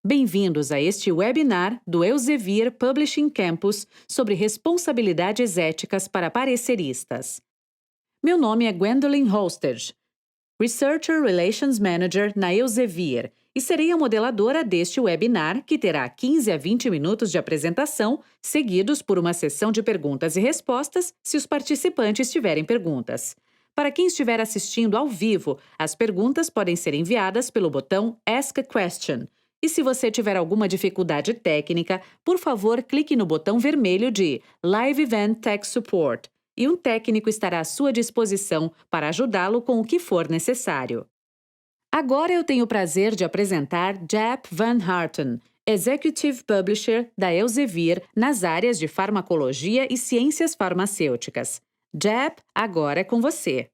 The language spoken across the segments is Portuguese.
Bem-vindos a este webinar do Elsevier Publishing Campus sobre responsabilidades éticas para pareceristas. Meu nome é Gwendolyn Holstege, Researcher Relations Manager na Elsevier, e serei a modeladora deste webinar, que terá 15 a 20 minutos de apresentação, seguidos por uma sessão de perguntas e respostas, se os participantes tiverem perguntas. Para quem estiver assistindo ao vivo, as perguntas podem ser enviadas pelo botão Ask a Question. E se você tiver alguma dificuldade técnica, por favor, clique no botão vermelho de Live Event Tech Support e um técnico estará à sua disposição para ajudá-lo com o que for necessário. Agora eu tenho o prazer de apresentar Jaap van Harten, Executive Publisher da Elsevier nas áreas de farmacologia e ciências farmacêuticas. Jaap, agora é com você.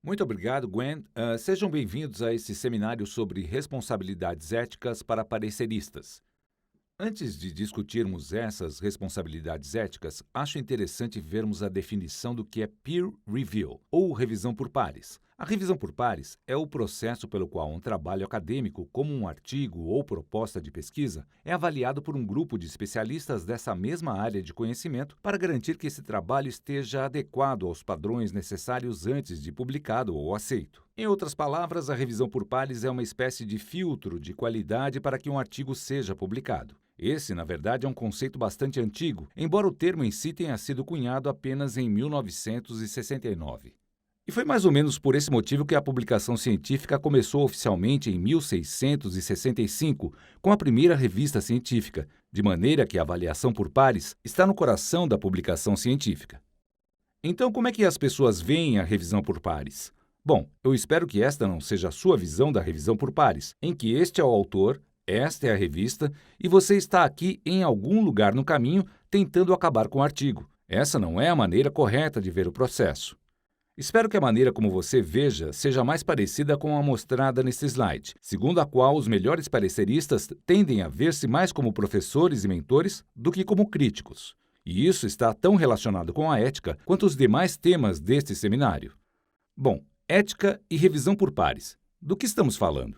Muito obrigado, Gwen. Sejam bem-vindos a esse seminário sobre responsabilidades éticas para pareceristas. Antes de discutirmos essas responsabilidades éticas, acho interessante vermos a definição do que é peer review, ou revisão por pares. A revisão por pares é o processo pelo qual um trabalho acadêmico, como um artigo ou proposta de pesquisa, é avaliado por um grupo de especialistas dessa mesma área de conhecimento para garantir que esse trabalho esteja adequado aos padrões necessários antes de publicado ou aceito. Em outras palavras, a revisão por pares é uma espécie de filtro de qualidade para que um artigo seja publicado. Esse, na verdade, é um conceito bastante antigo, embora o termo em si tenha sido cunhado apenas em 1969. E foi mais ou menos por esse motivo que a publicação científica começou oficialmente em 1665, com a primeira revista científica, de maneira que a avaliação por pares está no coração da publicação científica. Então, como é que as pessoas veem a revisão por pares? Bom, eu espero que esta não seja a sua visão da revisão por pares, em que este é o autor, esta é a revista, e você está aqui em algum lugar no caminho tentando acabar com o artigo. Essa não é a maneira correta de ver o processo. Espero que a maneira como você veja seja mais parecida com a mostrada neste slide, segundo a qual os melhores pareceristas tendem a ver-se mais como professores e mentores do que como críticos. E isso está tão relacionado com a ética quanto os demais temas deste seminário. Bom, ética e revisão por pares. Do que estamos falando?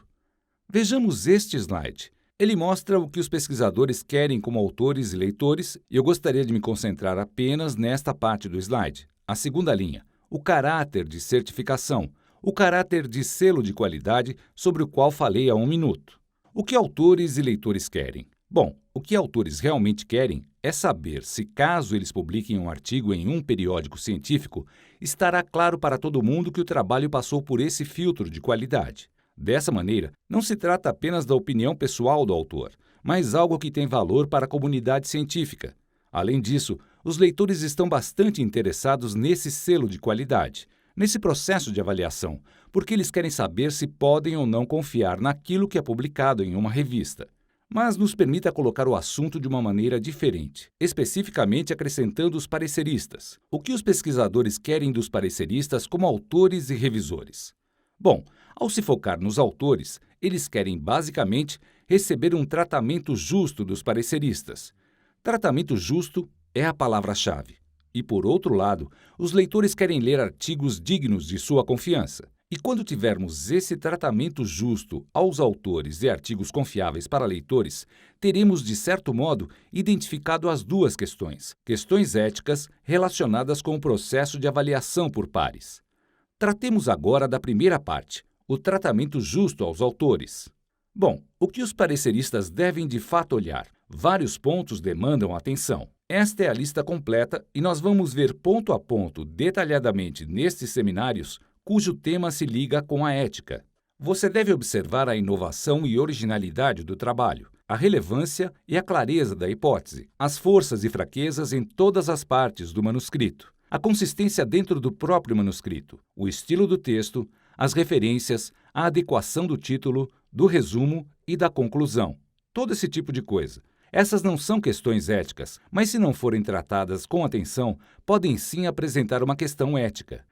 Vejamos este slide. Ele mostra o que os pesquisadores querem como autores e leitores, e eu gostaria de me concentrar apenas nesta parte do slide, a segunda linha. O caráter de certificação, o caráter de selo de qualidade sobre o qual falei há um minuto. O que autores e leitores querem? Bom, o que autores realmente querem é saber se, caso eles publiquem um artigo em um periódico científico, estará claro para todo mundo que o trabalho passou por esse filtro de qualidade. Dessa maneira, não se trata apenas da opinião pessoal do autor, mas algo que tem valor para a comunidade científica. Além disso, os leitores estão bastante interessados nesse selo de qualidade, nesse processo de avaliação, porque eles querem saber se podem ou não confiar naquilo que é publicado em uma revista. Mas nos permita colocar o assunto de uma maneira diferente, especificamente acrescentando os pareceristas. O que os pesquisadores querem dos pareceristas como autores e revisores? Bom, ao se focar nos autores, eles querem basicamente receber um tratamento justo dos pareceristas. Tratamento justo é a palavra-chave. E, por outro lado, os leitores querem ler artigos dignos de sua confiança. E quando tivermos esse tratamento justo aos autores e artigos confiáveis para leitores, teremos, de certo modo, identificado as duas questões éticas relacionadas com o processo de avaliação por pares. Tratemos agora da primeira parte, o tratamento justo aos autores. Bom, o que os pareceristas devem de fato olhar? Vários pontos demandam atenção. Esta é a lista completa e nós vamos ver ponto a ponto, detalhadamente, nestes seminários, cujo tema se liga com a ética. Você deve observar a inovação e originalidade do trabalho, a relevância e a clareza da hipótese, as forças e fraquezas em todas as partes do manuscrito, a consistência dentro do próprio manuscrito, o estilo do texto, as referências, a adequação do título, do resumo e da conclusão. Todo esse tipo de coisa. Essas não são questões éticas, mas se não forem tratadas com atenção, podem sim apresentar uma questão ética.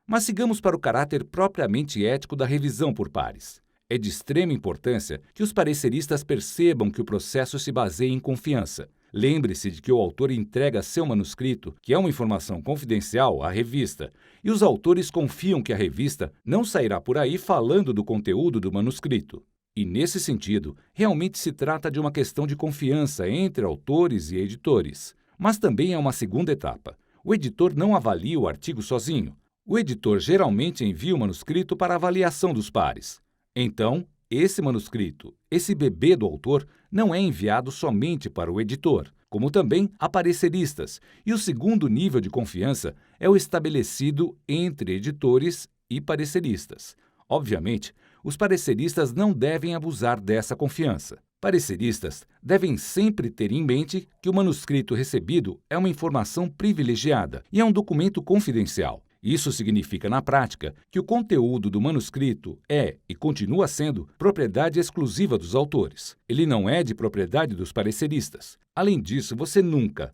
Mas sigamos para o caráter propriamente ético da revisão por pares. É de extrema importância que os pareceristas percebam que o processo se baseia em confiança. Lembre-se de que o autor entrega seu manuscrito, que é uma informação confidencial, à revista, e os autores confiam que a revista não sairá por aí falando do conteúdo do manuscrito. E, nesse sentido, realmente se trata de uma questão de confiança entre autores e editores. Mas também há uma segunda etapa. O editor não avalia o artigo sozinho. O editor geralmente envia o manuscrito para avaliação dos pares. Então, esse manuscrito, esse bebê do autor, não é enviado somente para o editor, como também a pareceristas, e o segundo nível de confiança é o estabelecido entre editores e pareceristas. Obviamente, os pareceristas não devem abusar dessa confiança. Pareceristas devem sempre ter em mente que o manuscrito recebido é uma informação privilegiada e é um documento confidencial. Isso significa, na prática, que o conteúdo do manuscrito é e continua sendo propriedade exclusiva dos autores. Ele não é de propriedade dos pareceristas. Além disso, você nunca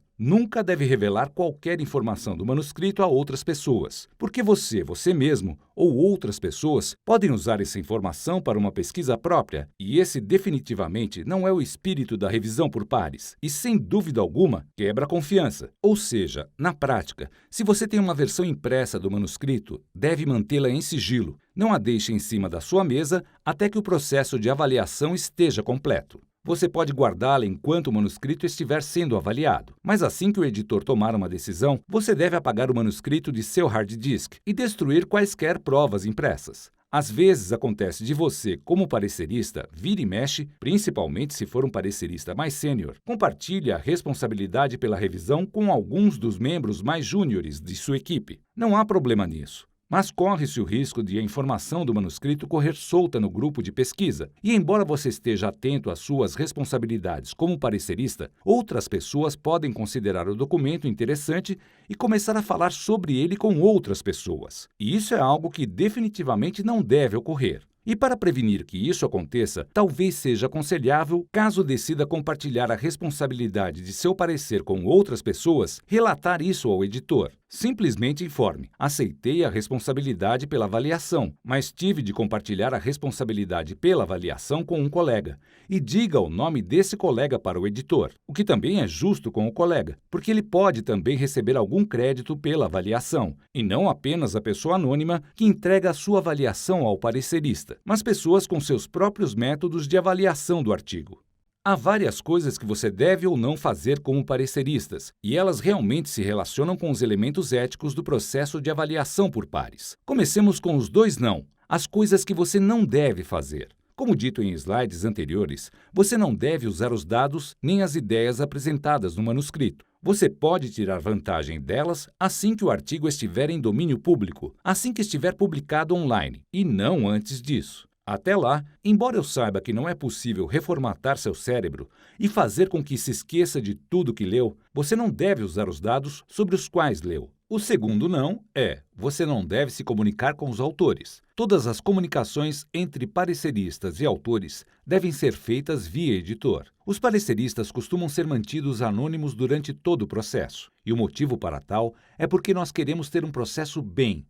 deve revelar qualquer informação do manuscrito a outras pessoas, porque você mesmo ou outras pessoas podem usar essa informação para uma pesquisa própria, e esse definitivamente não é o espírito da revisão por pares, e sem dúvida alguma quebra a confiança. Ou seja, na prática, se você tem uma versão impressa do manuscrito, deve mantê-la em sigilo. Não a deixe em cima da sua mesa até que o processo de avaliação esteja completo. Você pode guardá-la enquanto o manuscrito estiver sendo avaliado, mas assim que o editor tomar uma decisão, você deve apagar o manuscrito de seu hard disk e destruir quaisquer provas impressas. Às vezes acontece de você, como parecerista, vira e mexe, principalmente se for um parecerista mais sênior, compartilhe a responsabilidade pela revisão com alguns dos membros mais júniores de sua equipe. Não há problema nisso. Mas corre-se o risco de a informação do manuscrito correr solta no grupo de pesquisa. E embora você esteja atento às suas responsabilidades como parecerista, outras pessoas podem considerar o documento interessante e começar a falar sobre ele com outras pessoas. E isso é algo que definitivamente não deve ocorrer. E para prevenir que isso aconteça, talvez seja aconselhável, caso decida compartilhar a responsabilidade de seu parecer com outras pessoas, relatar isso ao editor. Simplesmente informe: aceitei a responsabilidade pela avaliação, mas tive de compartilhar a responsabilidade pela avaliação com um colega. E diga o nome desse colega para o editor, o que também é justo com o colega, porque ele pode também receber algum crédito pela avaliação, e não apenas a pessoa anônima que entrega a sua avaliação ao parecerista, mas pessoas com seus próprios métodos de avaliação do artigo. Há várias coisas que você deve ou não fazer como pareceristas, e elas realmente se relacionam com os elementos éticos do processo de avaliação por pares. Comecemos com os dois não, as coisas que você não deve fazer. Como dito em slides anteriores, você não deve usar os dados nem as ideias apresentadas no manuscrito. Você pode tirar vantagem delas assim que o artigo estiver em domínio público, assim que estiver publicado online, e não antes disso. Até lá, embora eu saiba que não é possível reformatar seu cérebro e fazer com que se esqueça de tudo que leu, você não deve usar os dados sobre os quais leu. O segundo não é: você não deve se comunicar com os autores. Todas as comunicações entre pareceristas e autores devem ser feitas via editor. Os pareceristas costumam ser mantidos anônimos durante todo o processo, e o motivo para tal é porque nós queremos ter um processo bem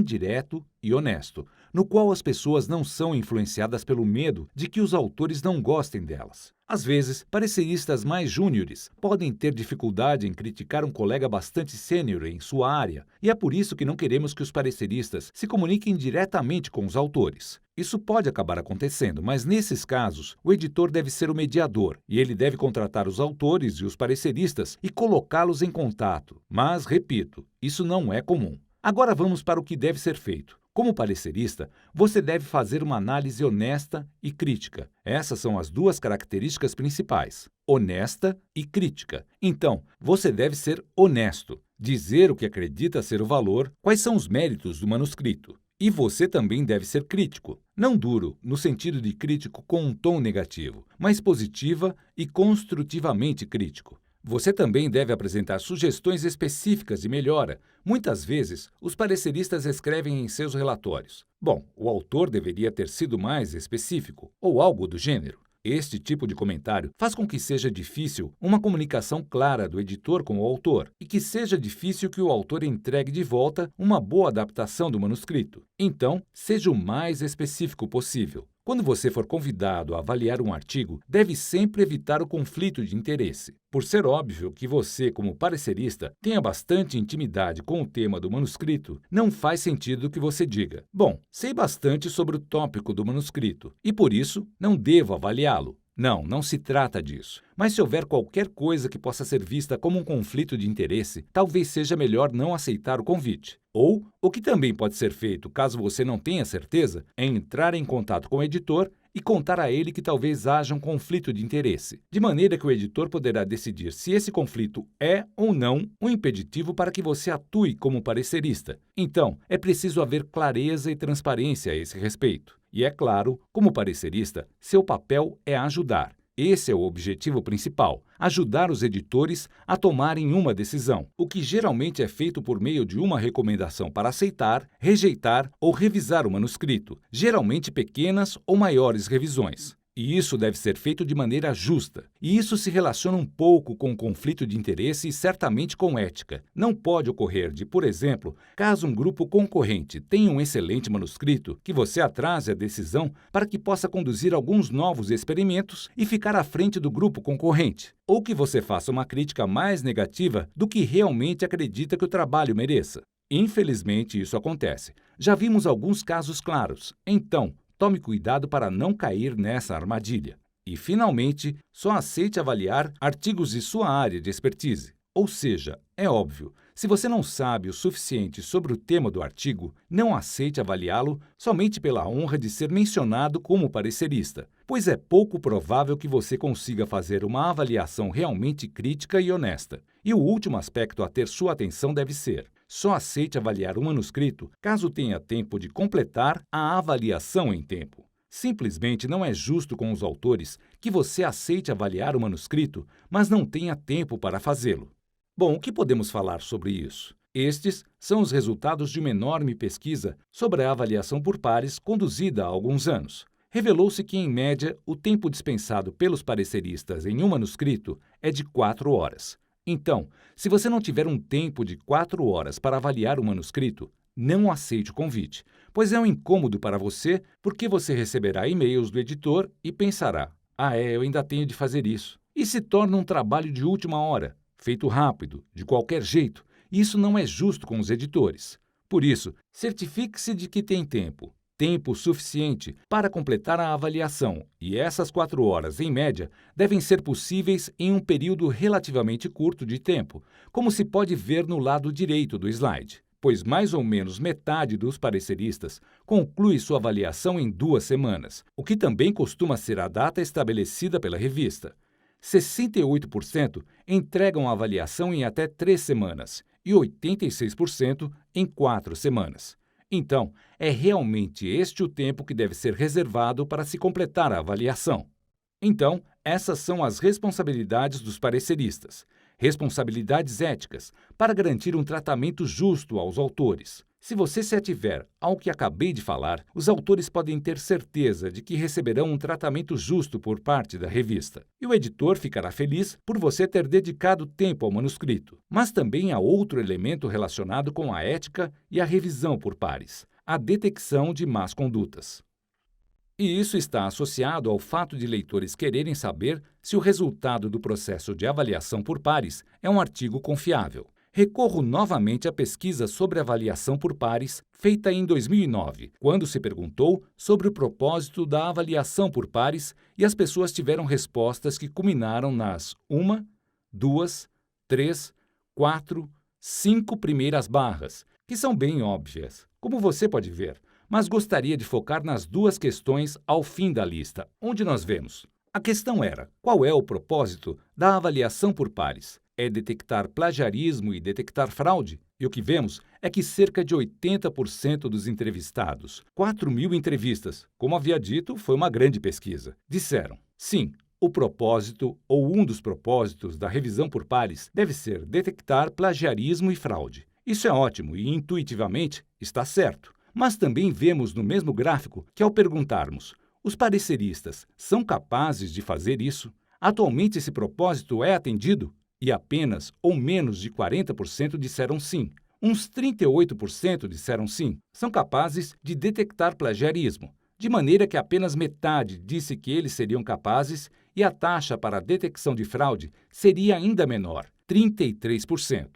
direto e honesto, no qual as pessoas não são influenciadas pelo medo de que os autores não gostem delas. Às vezes, pareceristas mais júniores podem ter dificuldade em criticar um colega bastante sênior em sua área, e é por isso que não queremos que os pareceristas se comuniquem diretamente com os autores. Isso pode acabar acontecendo, mas nesses casos, o editor deve ser o mediador, e ele deve contratar os autores e os pareceristas e colocá-los em contato. Mas, repito, isso não é comum. Agora vamos para o que deve ser feito. Como parecerista, você deve fazer uma análise honesta e crítica. Essas são as duas características principais: honesta e crítica. Então, você deve ser honesto, dizer o que acredita ser o valor, quais são os méritos do manuscrito. E você também deve ser crítico. Não duro, no sentido de crítico com um tom negativo, mas positiva e construtivamente crítico. Você também deve apresentar sugestões específicas de melhora. Muitas vezes, os pareceristas escrevem em seus relatórios: bom, o autor deveria ter sido mais específico, ou algo do gênero. Este tipo de comentário faz com que seja difícil uma comunicação clara do editor com o autor e que seja difícil que o autor entregue de volta uma boa adaptação do manuscrito. Então, seja o mais específico possível. Quando você for convidado a avaliar um artigo, deve sempre evitar o conflito de interesse. Por ser óbvio que você, como parecerista, tenha bastante intimidade com o tema do manuscrito, não faz sentido que você diga: bom, sei bastante sobre o tópico do manuscrito e, por isso, não devo avaliá-lo. Não se trata disso. Mas se houver qualquer coisa que possa ser vista como um conflito de interesse, talvez seja melhor não aceitar o convite. Ou, o que também pode ser feito caso você não tenha certeza, é entrar em contato com o editor e contar a ele que talvez haja um conflito de interesse, de maneira que o editor poderá decidir se esse conflito é ou não um impeditivo para que você atue como parecerista. Então, é preciso haver clareza e transparência a esse respeito. E é claro, como parecerista, seu papel é ajudar. Esse é o objetivo principal: ajudar os editores a tomarem uma decisão, o que geralmente é feito por meio de uma recomendação para aceitar, rejeitar ou revisar o manuscrito, geralmente pequenas ou maiores revisões. E isso deve ser feito de maneira justa. E isso se relaciona um pouco com o conflito de interesse e certamente com ética. Não pode ocorrer de, por exemplo, caso um grupo concorrente tenha um excelente manuscrito, que você atrase a decisão para que possa conduzir alguns novos experimentos e ficar à frente do grupo concorrente. Ou que você faça uma crítica mais negativa do que realmente acredita que o trabalho mereça. Infelizmente, isso acontece. Já vimos alguns casos claros. Então, tome cuidado para não cair nessa armadilha. E, finalmente, só aceite avaliar artigos de sua área de expertise. Ou seja, é óbvio, se você não sabe o suficiente sobre o tema do artigo, não aceite avaliá-lo somente pela honra de ser mencionado como parecerista, pois é pouco provável que você consiga fazer uma avaliação realmente crítica e honesta. E o último aspecto a ter sua atenção deve ser: só aceite avaliar um manuscrito caso tenha tempo de completar a avaliação em tempo. Simplesmente não é justo com os autores que você aceite avaliar o manuscrito, mas não tenha tempo para fazê-lo. Bom, o que podemos falar sobre isso? Estes são os resultados de uma enorme pesquisa sobre a avaliação por pares conduzida há alguns anos. Revelou-se que, em média, o tempo dispensado pelos pareceristas em um manuscrito é de 4 horas. Então, se você não tiver um tempo de 4 horas para avaliar o manuscrito, não aceite o convite, pois é um incômodo para você porque você receberá e-mails do editor e pensará: eu ainda tenho de fazer isso. E se torna um trabalho de última hora, feito rápido, de qualquer jeito, e isso não é justo com os editores. Por isso, certifique-se de que tem tempo suficiente para completar a avaliação, e essas 4 horas, em média, devem ser possíveis em um período relativamente curto de tempo, como se pode ver no lado direito do slide, pois mais ou menos metade dos pareceristas conclui sua avaliação em 2 semanas, o que também costuma ser a data estabelecida pela revista. 68% entregam a avaliação em até 3 semanas e 86% em 4 semanas. Então, é realmente este o tempo que deve ser reservado para se completar a avaliação. Então, essas são as responsabilidades dos pareceristas. Responsabilidades éticas para garantir um tratamento justo aos autores. Se você se ativer ao que acabei de falar, os autores podem ter certeza de que receberão um tratamento justo por parte da revista. E o editor ficará feliz por você ter dedicado tempo ao manuscrito. Mas também há outro elemento relacionado com a ética e a revisão por pares: a detecção de más condutas. E isso está associado ao fato de leitores quererem saber se o resultado do processo de avaliação por pares é um artigo confiável. Recorro novamente à pesquisa sobre avaliação por pares feita em 2009, quando se perguntou sobre o propósito da avaliação por pares e as pessoas tiveram respostas que culminaram nas 1, 2, 3, 4, 5 primeiras barras, que são bem óbvias, como você pode ver, mas gostaria de focar nas 2 questões ao fim da lista, onde nós vemos: a questão era: qual é o propósito da avaliação por pares? É detectar plagiarismo e detectar fraude? E o que vemos é que cerca de 80% dos entrevistados, 4.000 entrevistas, como havia dito, foi uma grande pesquisa, disseram: sim, o propósito ou um dos propósitos da revisão por pares deve ser detectar plagiarismo e fraude. Isso é ótimo e, intuitivamente, está certo. Mas também vemos no mesmo gráfico que, ao perguntarmos: os pareceristas são capazes de fazer isso? Atualmente esse propósito é atendido? E apenas ou menos de 40% disseram sim. Uns 38% disseram sim, são capazes de detectar plagiarismo. de maneira que apenas metade disse que eles seriam capazes e a taxa para a detecção de fraude seria ainda menor, 33%.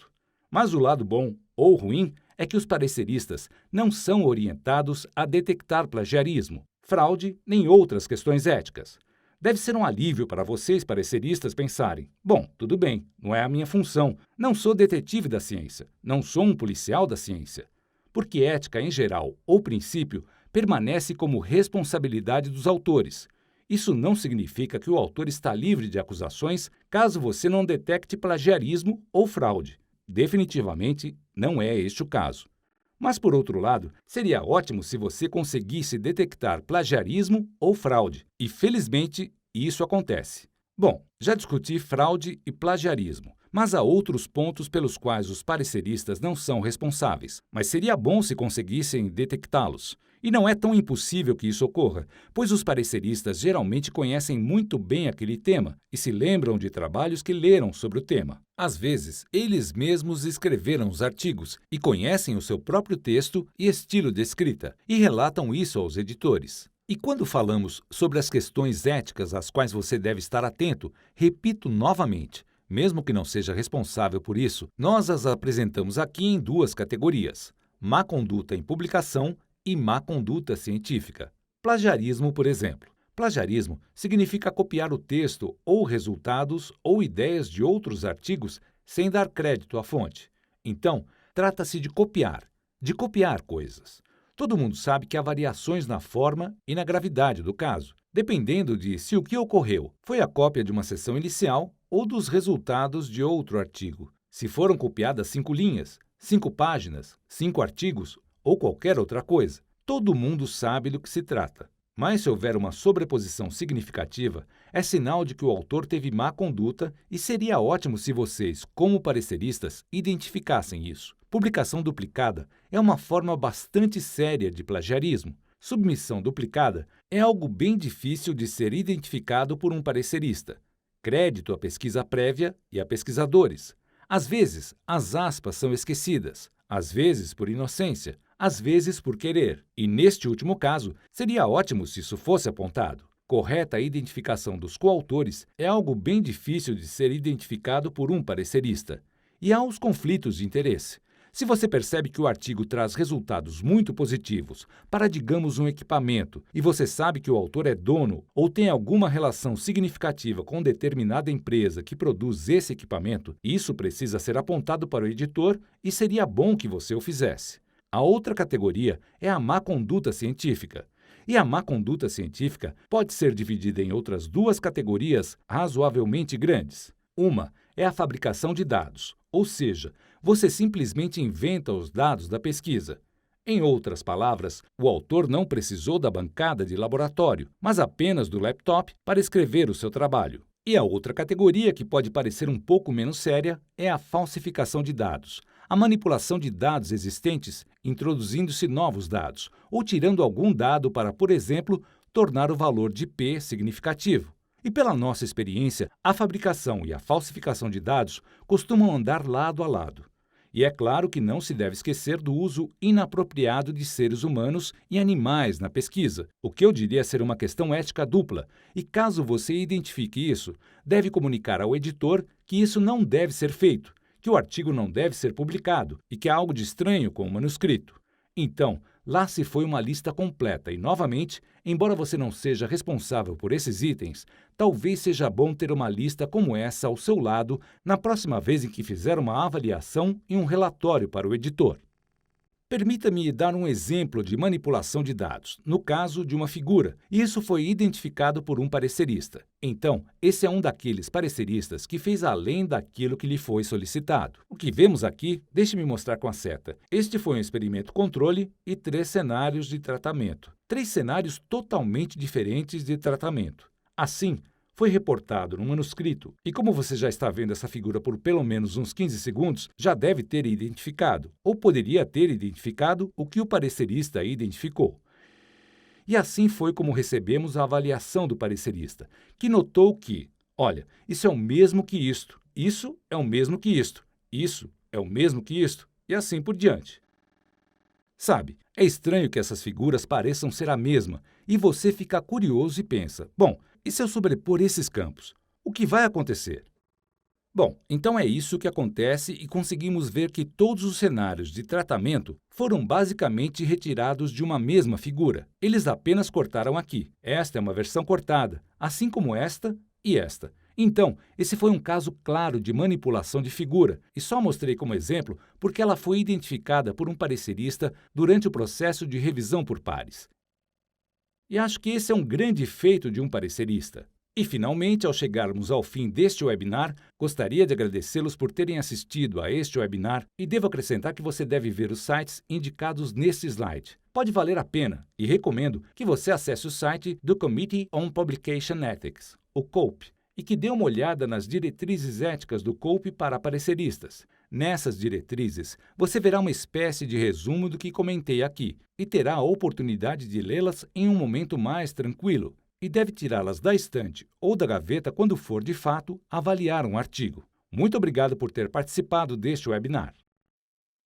Mas o lado bom ou ruim é que os pareceristas não são orientados a detectar plagiarismo, fraude nem outras questões éticas. Deve ser um alívio para vocês, pareceristas, pensarem: bom, tudo bem, não é a minha função, não sou detetive da ciência, não sou um policial da ciência. Porque ética, em geral, ou princípio, permanece como responsabilidade dos autores. Isso não significa que o autor está livre de acusações caso você não detecte plagiarismo ou fraude. Definitivamente não é este o caso. Mas, por outro lado, seria ótimo se você conseguisse detectar plagiarismo ou fraude, e felizmente isso acontece. Bom, já discuti fraude e plagiarismo, mas há outros pontos pelos quais os pareceristas não são responsáveis, mas seria bom se conseguissem detectá-los. E não é tão impossível que isso ocorra, pois os pareceristas geralmente conhecem muito bem aquele tema e se lembram de trabalhos que leram sobre o tema. Às vezes, eles mesmos escreveram os artigos e conhecem o seu próprio texto e estilo de escrita, e relatam isso aos editores. E quando falamos sobre as questões éticas às quais você deve estar atento, repito novamente, mesmo que não seja responsável por isso, nós as apresentamos aqui em duas categorias: má conduta em publicação e má conduta científica. Plagiarismo, por exemplo. Plagiarismo significa copiar o texto ou resultados ou ideias de outros artigos sem dar crédito à fonte. Então, trata-se de copiar coisas. Todo mundo sabe que há variações na forma e na gravidade do caso, dependendo de se o que ocorreu foi a cópia de uma seção inicial ou dos resultados de outro artigo. Se foram copiadas 5 linhas, 5 páginas, 5 artigos ou qualquer outra coisa. Todo mundo sabe do que se trata. Mas se houver uma sobreposição significativa, é sinal de que o autor teve má conduta e seria ótimo se vocês, como pareceristas, identificassem isso. Publicação duplicada é uma forma bastante séria de plagiarismo. Submissão duplicada é algo bem difícil de ser identificado por um parecerista. Crédito à pesquisa prévia e a pesquisadores. Às vezes, as aspas são esquecidas, às vezes por inocência, às vezes por querer. E neste último caso, seria ótimo se isso fosse apontado. Correta identificação dos coautores é algo bem difícil de ser identificado por um parecerista. E há os conflitos de interesse. Se você percebe que o artigo traz resultados muito positivos para, digamos, um equipamento, e você sabe que o autor é dono ou tem alguma relação significativa com determinada empresa que produz esse equipamento, isso precisa ser apontado para o editor e seria bom que você o fizesse. A outra categoria é a má conduta científica. E a má conduta científica pode ser dividida em outras duas categorias razoavelmente grandes. Uma é a fabricação de dados, ou seja, você simplesmente inventa os dados da pesquisa. Em outras palavras, o autor não precisou da bancada de laboratório, mas apenas do laptop para escrever o seu trabalho. E a outra categoria, que pode parecer um pouco menos séria, é a falsificação de dados. A manipulação de dados existentes, introduzindo-se novos dados, ou tirando algum dado para, por exemplo, tornar o valor de P significativo. E pela nossa experiência, a fabricação e a falsificação de dados costumam andar lado a lado. E é claro que não se deve esquecer do uso inapropriado de seres humanos e animais na pesquisa, o que eu diria ser uma questão ética dupla, e caso você identifique isso, deve comunicar ao editor que isso não deve ser feito, que o artigo não deve ser publicado e que há algo de estranho com o manuscrito. Então, lá se foi uma lista completa e, novamente, embora você não seja responsável por esses itens, talvez seja bom ter uma lista como essa ao seu lado na próxima vez em que fizer uma avaliação e um relatório para o editor. Permita-me dar um exemplo de manipulação de dados, no caso de uma figura, e isso foi identificado por um parecerista. Então, esse é um daqueles pareceristas que fez além daquilo que lhe foi solicitado. O que vemos aqui, deixe-me mostrar com a seta. Este foi um experimento controle e 3 cenários de tratamento. 3 cenários totalmente diferentes de tratamento. Assim, foi reportado no manuscrito, e como você já está vendo essa figura por pelo menos uns 15 segundos, já deve ter identificado, ou poderia ter identificado, o que o parecerista identificou. E assim foi como recebemos a avaliação do parecerista, que notou que, olha, isso é o mesmo que isto, isso é o mesmo que isto, isso é o mesmo que isto, e assim por diante. Sabe, é estranho que essas figuras pareçam ser a mesma e você fica curioso e pensa: bom, e se eu sobrepor esses campos? O que vai acontecer? Bom, então é isso que acontece e conseguimos ver que todos os cenários de tratamento foram basicamente retirados de uma mesma figura. Eles apenas cortaram aqui. Esta é uma versão cortada, assim como esta e esta. Então, esse foi um caso claro de manipulação de figura e só mostrei como exemplo porque ela foi identificada por um parecerista durante o processo de revisão por pares. E acho que esse é um grande feito de um parecerista. E, finalmente, ao chegarmos ao fim deste webinar, gostaria de agradecê-los por terem assistido a este webinar e devo acrescentar que você deve ver os sites indicados neste slide. Pode valer a pena e recomendo que você acesse o site do Committee on Publication Ethics, o COPE, e que dê uma olhada nas diretrizes éticas do COPE para pareceristas. Nessas diretrizes, você verá uma espécie de resumo do que comentei aqui e terá a oportunidade de lê-las em um momento mais tranquilo e deve tirá-las da estante ou da gaveta quando for, de fato, avaliar um artigo. Muito obrigado por ter participado deste webinar.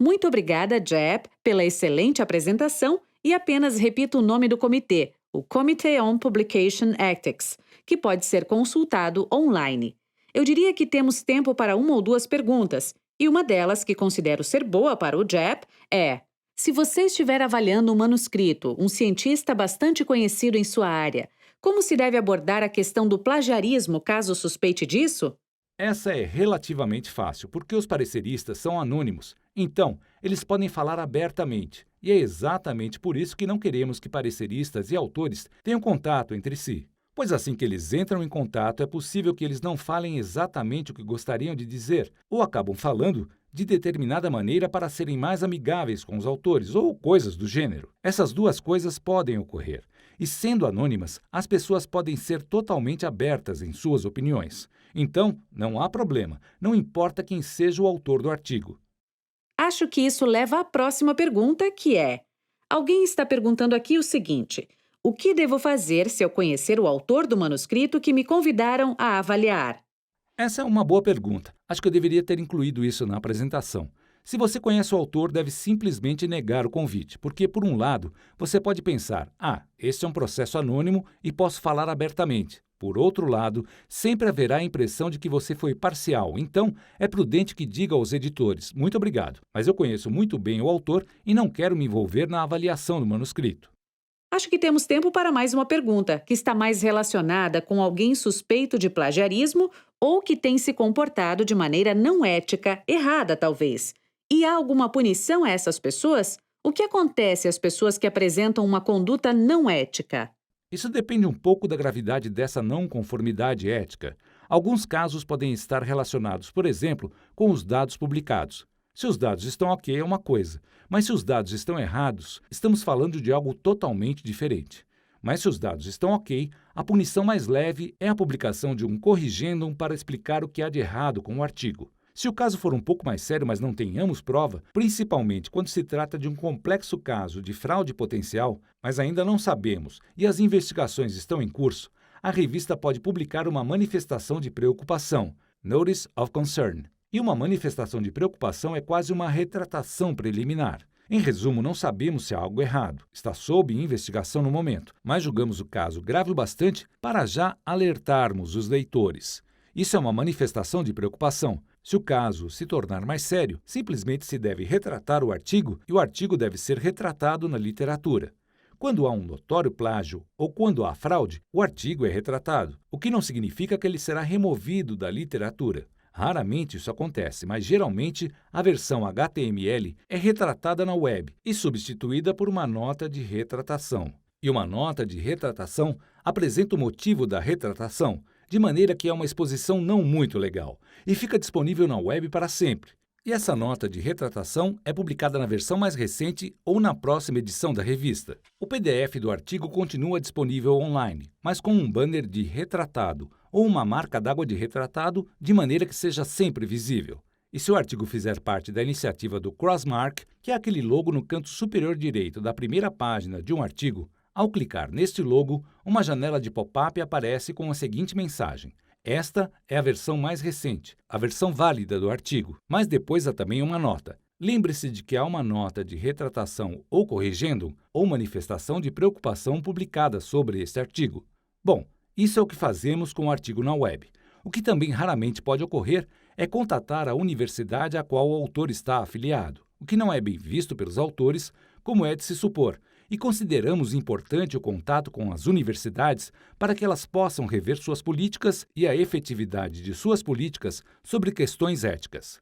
Muito obrigada, Jeb, pela excelente apresentação e apenas repito o nome do comitê, o Committee on Publication Ethics, que pode ser consultado online. Eu diria que temos tempo para uma ou duas perguntas, e uma delas, que considero ser boa para o Jeb, é: se você estiver avaliando um manuscrito, um cientista bastante conhecido em sua área, como se deve abordar a questão do plagiarismo caso suspeite disso? Essa é relativamente fácil, porque os pareceristas são anônimos, então eles podem falar abertamente, e é exatamente por isso que não queremos que pareceristas e autores tenham contato entre si. Pois assim que eles entram em contato, é possível que eles não falem exatamente o que gostariam de dizer, ou acabam falando de determinada maneira para serem mais amigáveis com os autores, ou coisas do gênero. Essas duas coisas podem ocorrer. E sendo anônimas, as pessoas podem ser totalmente abertas em suas opiniões. Então, não há problema, não importa quem seja o autor do artigo. Acho que isso leva à próxima pergunta, que é: alguém está perguntando aqui o seguinte: o que devo fazer se eu conhecer o autor do manuscrito que me convidaram a avaliar? Essa é uma boa pergunta. Acho que eu deveria ter incluído isso na apresentação. Se você conhece o autor, deve simplesmente negar o convite, porque, por um lado, você pode pensar: este é um processo anônimo e posso falar abertamente. Por outro lado, sempre haverá a impressão de que você foi parcial, então é prudente que diga aos editores: muito obrigado, mas eu conheço muito bem o autor e não quero me envolver na avaliação do manuscrito. Acho que temos tempo para mais uma pergunta, que está mais relacionada com alguém suspeito de plagiarismo ou que tem se comportado de maneira não ética, errada talvez. E há alguma punição a essas pessoas? O que acontece às pessoas que apresentam uma conduta não ética? Isso depende um pouco da gravidade dessa não conformidade ética. Alguns casos podem estar relacionados, por exemplo, com os dados publicados. Se os dados estão ok, é uma coisa, mas se os dados estão errados, estamos falando de algo totalmente diferente. Mas se os dados estão ok, a punição mais leve é a publicação de um corrigendum para explicar o que há de errado com o artigo. Se o caso for um pouco mais sério, mas não tenhamos prova, principalmente quando se trata de um complexo caso de fraude potencial, mas ainda não sabemos e as investigações estão em curso, a revista pode publicar uma manifestação de preocupação, Notice of Concern. E uma manifestação de preocupação é quase uma retratação preliminar. Em resumo, não sabemos se há algo errado. Está sob investigação no momento, mas julgamos o caso grave o bastante para já alertarmos os leitores. Isso é uma manifestação de preocupação. Se o caso se tornar mais sério, simplesmente se deve retratar o artigo e o artigo deve ser retratado na literatura. Quando há um notório plágio ou quando há fraude, o artigo é retratado, o que não significa que ele será removido da literatura. Raramente isso acontece, mas geralmente a versão HTML é retratada na web e substituída por uma nota de retratação. E uma nota de retratação apresenta o motivo da retratação, de maneira que é uma exposição não muito legal, e fica disponível na web para sempre. E essa nota de retratação é publicada na versão mais recente ou na próxima edição da revista. O PDF do artigo continua disponível online, mas com um banner de retratado ou uma marca d'água de retratado, de maneira que seja sempre visível. E se o artigo fizer parte da iniciativa do Crossmark, que é aquele logo no canto superior direito da primeira página de um artigo, ao clicar neste logo, uma janela de pop-up aparece com a seguinte mensagem: esta é a versão mais recente, a versão válida do artigo, mas depois há também uma nota. Lembre-se de que há uma nota de retratação ou corrigendo ou manifestação de preocupação publicada sobre este artigo. Bom, isso é o que fazemos com o artigo na web. O que também raramente pode ocorrer é contatar a universidade a qual o autor está afiliado, o que não é bem visto pelos autores, como é de se supor, e consideramos importante o contato com as universidades para que elas possam rever suas políticas e a efetividade de suas políticas sobre questões éticas.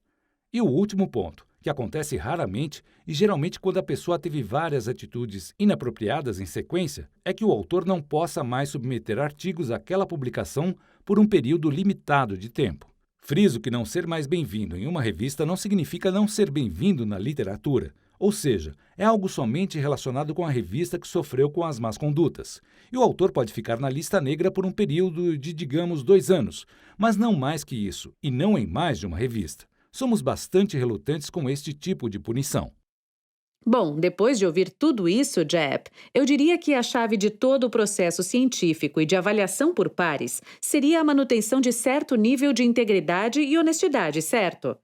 E o último ponto, que acontece raramente e geralmente quando a pessoa teve várias atitudes inapropriadas em sequência, é que o autor não possa mais submeter artigos àquela publicação por um período limitado de tempo. Friso que não ser mais bem-vindo em uma revista não significa não ser bem-vindo na literatura, ou seja, é algo somente relacionado com a revista que sofreu com as más condutas. E o autor pode ficar na lista negra por um período de, digamos, 2 anos, mas não mais que isso, e não em mais de uma revista. Somos bastante relutantes com este tipo de punição. Bom, depois de ouvir tudo isso, Jep, eu diria que a chave de todo o processo científico e de avaliação por pares seria a manutenção de certo nível de integridade e honestidade, certo?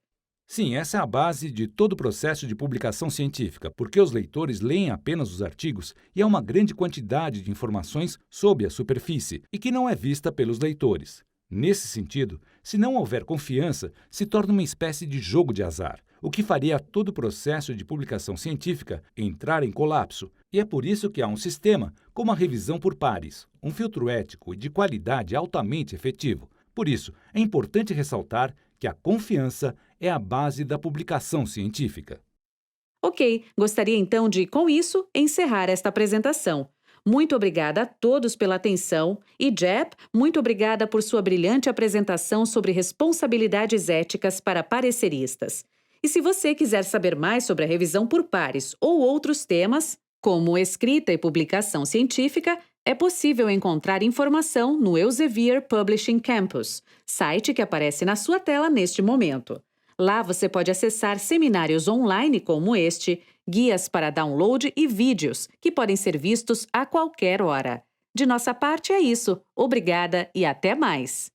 Sim, essa é a base de todo o processo de publicação científica, porque os leitores leem apenas os artigos e há uma grande quantidade de informações sob a superfície e que não é vista pelos leitores. Nesse sentido, se não houver confiança, se torna uma espécie de jogo de azar, o que faria todo o processo de publicação científica entrar em colapso. E é por isso que há um sistema como a revisão por pares, um filtro ético e de qualidade altamente efetivo. Por isso, é importante ressaltar que a confiança é a base da publicação científica. Ok, gostaria então de, com isso, encerrar esta apresentação. Muito obrigada a todos pela atenção e, Jep, muito obrigada por sua brilhante apresentação sobre responsabilidades éticas para pareceristas. E se você quiser saber mais sobre a revisão por pares ou outros temas, como escrita e publicação científica, é possível encontrar informação no Elsevier Publishing Campus, site que aparece na sua tela neste momento. Lá você pode acessar seminários online como este, guias para download e vídeos que podem ser vistos a qualquer hora. De nossa parte é isso. Obrigada e até mais!